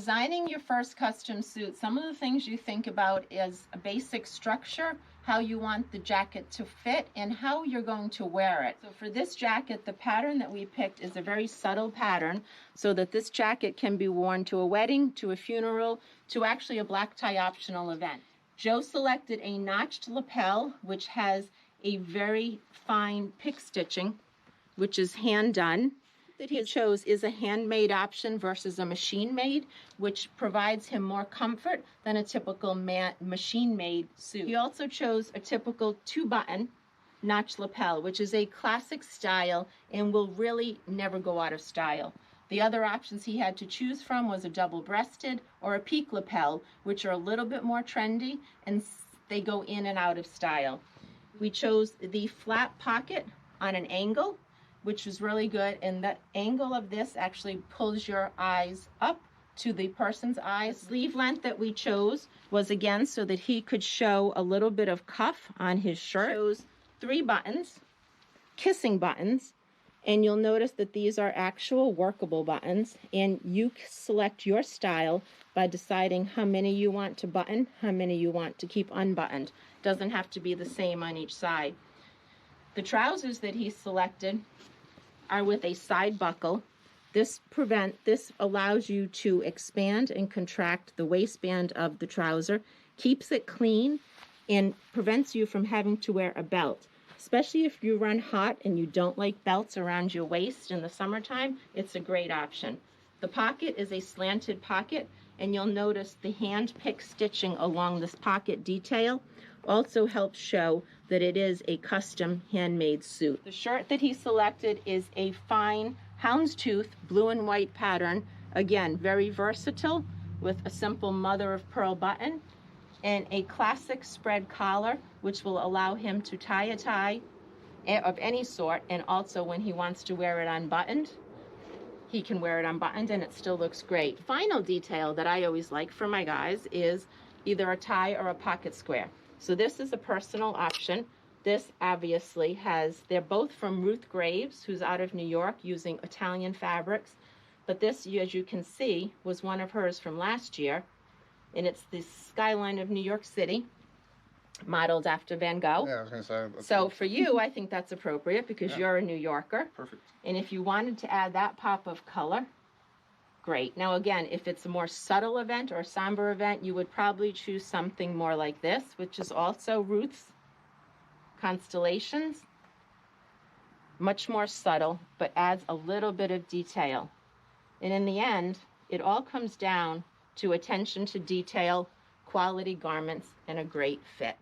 designing your first custom suit, some of the things you think about is a basic structure, how you want the jacket to fit, and how you're going to wear it. So for this jacket, the pattern that we picked is a very subtle pattern so that this jacket can be worn to a wedding, to a funeral, to actually a black tie optional event. Joe selected a notched lapel, which has a very fine pick stitching, which is hand done. That he chose is a handmade option versus a machine made, which provides him more comfort than a typical machine made suit. He also chose a typical 2-button notch lapel, which is a classic style and will really never go out of style. The other options he had to choose from was a double-breasted or a peak lapel, which are a little bit more trendy and they go in and out of style. We chose the flat pocket on an angle, which was really good, and the angle of this actually pulls your eyes up to the person's eyes. The sleeve length that we chose was again so that he could show a little bit of cuff on his shirt. Chose 3 buttons, kissing buttons, and you'll notice that these are actual workable buttons, and you select your style by deciding how many you want to button, how many you want to keep unbuttoned. Doesn't have to be the same on each side. The trousers that he selected are with a side buckle. This allows you to expand and contract the waistband of the trouser, keeps it clean, and prevents you from having to wear a belt. Especially if you run hot and you don't like belts around your waist in the summertime, it's a great option. The pocket is a slanted pocket, and you'll notice the hand pick stitching along this pocket detail also helps show that it is a custom handmade suit. The shirt that he selected is a fine houndstooth blue and white pattern. Again, very versatile with a simple mother of pearl button and a classic spread collar, which will allow him to tie a tie of any sort, and also when he wants to wear it unbuttoned, he can wear it unbuttoned and it still looks great. Final detail that I always like for my guys is either a tie or a pocket square. So this is a personal option. This obviously they're both from Ruth Graves, who's out of New York using Italian fabrics. But this, as you can see, was one of hers from last year. And it's the skyline of New York City, modeled after Van Gogh. Yeah, I was going to say. So for you, I think that's appropriate because you're a New Yorker. Perfect. And if you wanted to add that pop of color, great. Now again, if it's a more subtle event or somber event, you would probably choose something more like this, which is also Ruth's Constellations. Much more subtle, but adds a little bit of detail. And in the end, it all comes down to attention to detail, quality garments, and a great fit.